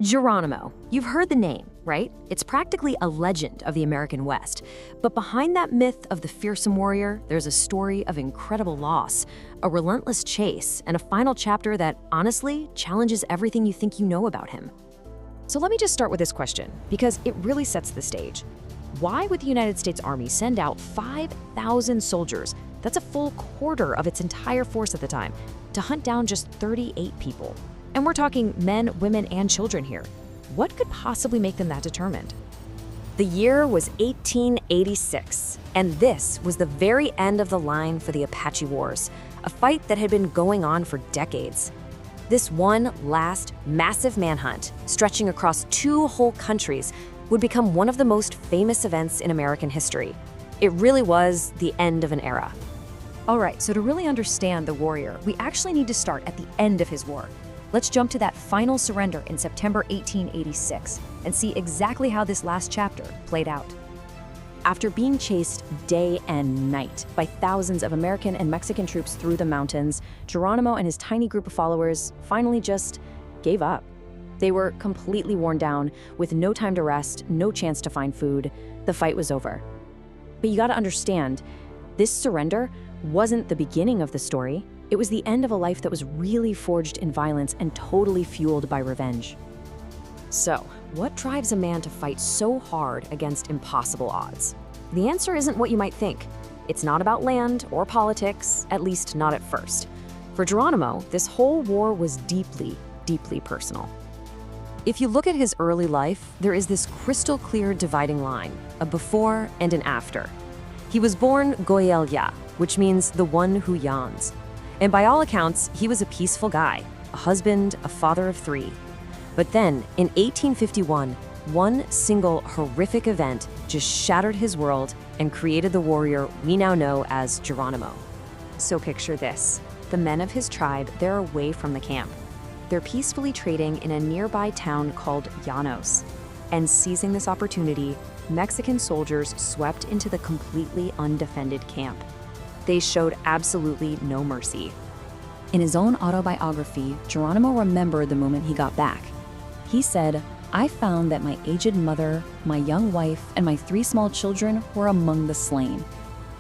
Geronimo. You've heard the name, right? It's practically a legend of the American West. But behind that myth of the fearsome warrior, there's a story of incredible loss, a relentless chase, and a final chapter that, honestly, challenges everything you think you know about him. So let me just start with this question, because it really sets the stage. Why would the United States Army send out 5,000 soldiers, that's a full quarter of its entire force at the time, to hunt down just 38 people? And we're talking men, women, and children here. What could possibly make them that determined? The year was 1886, and this was the very end of the line for the Apache Wars, a fight that had been going on for decades. This one last massive manhunt, stretching across 2 whole countries, would become one of the most famous events in American history. It really was the end of an era. All right, so to really understand the warrior, we actually need to start at the end of his war. Let's jump to that final surrender in September 1886 and see exactly how this last chapter played out. After being chased day and night by thousands of American and Mexican troops through the mountains, Geronimo and his tiny group of followers finally just gave up. They were completely worn down, with no time to rest, no chance to find food. The fight was over. But you gotta understand, this surrender wasn't the beginning of the story. It was the end of a life that was really forged in violence and totally fueled by revenge. So, what drives a man to fight so hard against impossible odds? The answer isn't what you might think. It's not about land or politics, at least not at first. For Geronimo, this whole war was deeply, deeply personal. If you look at his early life, there is this crystal clear dividing line, a before and an after. He was born Goyelya, which means the one who yawns. And by all accounts, he was a peaceful guy, a husband, a father of 3. But then, in 1851, one single horrific event just shattered his world and created the warrior we now know as Geronimo. So picture this. The men of his tribe, they're away from the camp. They're peacefully trading in a nearby town called Llanos. And seizing this opportunity, Mexican soldiers swept into the completely undefended camp. They showed absolutely no mercy. In his own autobiography, Geronimo remembered the moment he got back. He said, "I found that my aged mother, my young wife, and my 3 small children were among the slain."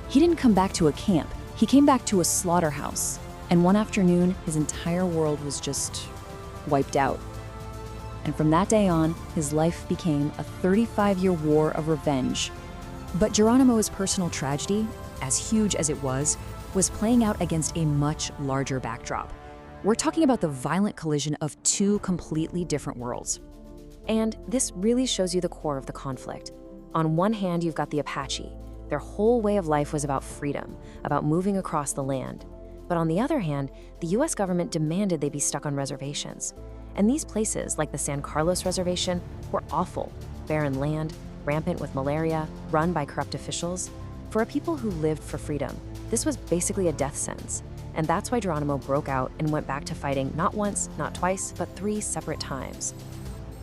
He didn't come back to a camp. He came back to a slaughterhouse. And one afternoon, his entire world was just wiped out. And from that day on, his life became a 35-year war of revenge. But Geronimo's personal tragedy, as huge as it was playing out against a much larger backdrop. We're talking about the violent collision of 2 completely different worlds. And this really shows you the core of the conflict. On one hand, you've got the Apache. Their whole way of life was about freedom, about moving across the land. But on the other hand, the US government demanded they be stuck on reservations. And these places, like the San Carlos Reservation, were awful. Barren land, rampant with malaria, run by corrupt officials. For a people who lived for freedom, this was basically a death sentence. And that's why Geronimo broke out and went back to fighting not once, not twice, but 3 separate times.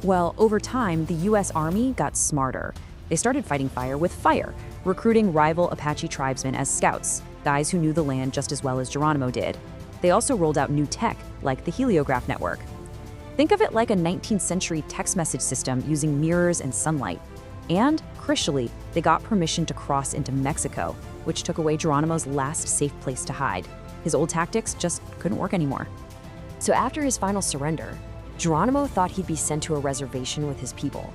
Well, over time, the US Army got smarter. They started fighting fire with fire, recruiting rival Apache tribesmen as scouts, guys who knew the land just as well as Geronimo did. They also rolled out new tech, like the heliograph network. Think of it like a 19th century text message system using mirrors and sunlight. And, crucially, they got permission to cross into Mexico, which took away Geronimo's last safe place to hide. His old tactics just couldn't work anymore. So after his final surrender, Geronimo thought he'd be sent to a reservation with his people.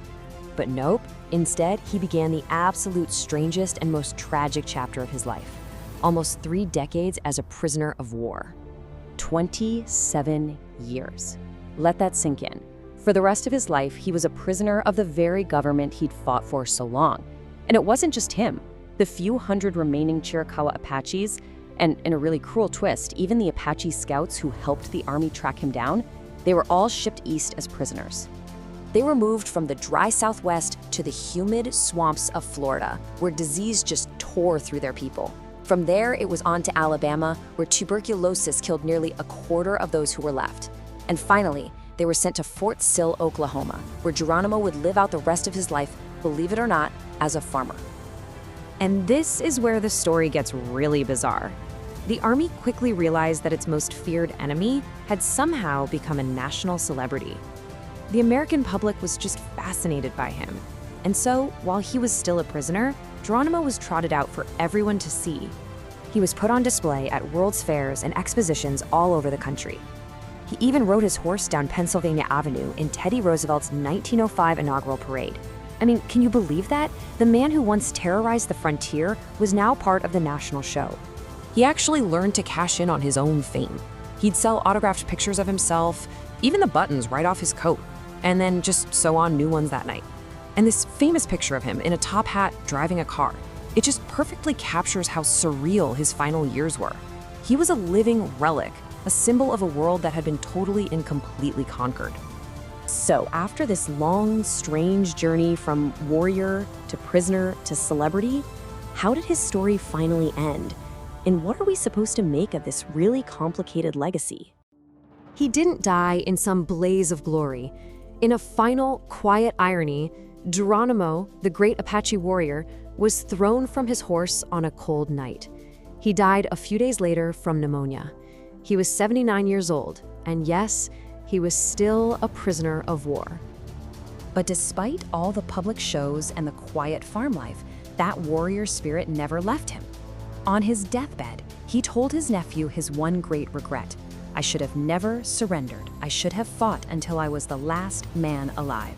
But nope, instead, he began the absolute strangest and most tragic chapter of his life. Almost 3 decades as a prisoner of war. 27 years. Let that sink in. For the rest of his life, he was a prisoner of the very government he'd fought for so long. And it wasn't just him. The few hundred remaining Chiricahua Apaches, and in a really cruel twist, even the Apache scouts who helped the army track him down, they were all shipped east as prisoners. They were moved from the dry Southwest to the humid swamps of Florida, where disease just tore through their people. From there, it was on to Alabama, where tuberculosis killed nearly a quarter of those who were left. And finally, they were sent to Fort Sill, Oklahoma, where Geronimo would live out the rest of his life, believe it or not, as a farmer. And this is where the story gets really bizarre. The army quickly realized that its most feared enemy had somehow become a national celebrity. The American public was just fascinated by him. And so, while he was still a prisoner, Geronimo was trotted out for everyone to see. He was put on display at World's Fairs and expositions all over the country. He even rode his horse down Pennsylvania Avenue in Teddy Roosevelt's 1905 inaugural parade. I mean, can you believe that? The man who once terrorized the frontier was now part of the national show. He actually learned to cash in on his own fame. He'd sell autographed pictures of himself, even the buttons right off his coat, and then just sew on new ones that night. And this famous picture of him in a top hat driving a car, it just perfectly captures how surreal his final years were. He was a living relic, a symbol of a world that had been totally and completely conquered. So after this long, strange journey from warrior to prisoner to celebrity, how did his story finally end? And what are we supposed to make of this really complicated legacy? He didn't die in some blaze of glory. In a final, quiet irony, Geronimo, the great Apache warrior, was thrown from his horse on a cold night. He died a few days later from pneumonia. He was 79 years old, and yes, he was still a prisoner of war. But despite all the public shows and the quiet farm life, that warrior spirit never left him. On his deathbed, he told his nephew his one great regret: "I should have never surrendered. I should have fought until I was the last man alive."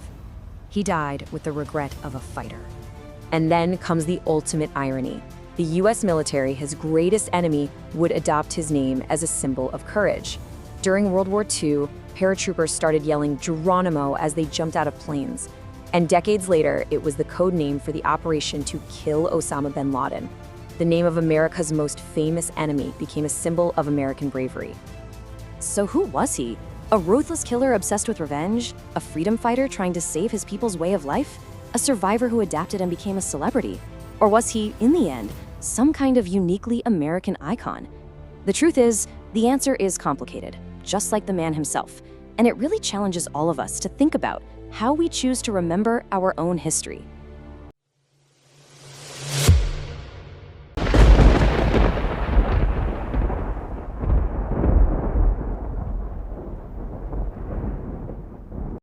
He died with the regret of a fighter. And then comes the ultimate irony. The US military, his greatest enemy, would adopt his name as a symbol of courage. During World War II, paratroopers started yelling Geronimo as they jumped out of planes. And decades later, it was the code name for the operation to kill Osama bin Laden. The name of America's most famous enemy became a symbol of American bravery. So who was he? A ruthless killer obsessed with revenge? A freedom fighter trying to save his people's way of life? A survivor who adapted and became a celebrity? Or was he, in the end, some kind of uniquely American icon? The truth is, the answer is complicated, just like the man himself. And it really challenges all of us to think about how we choose to remember our own history.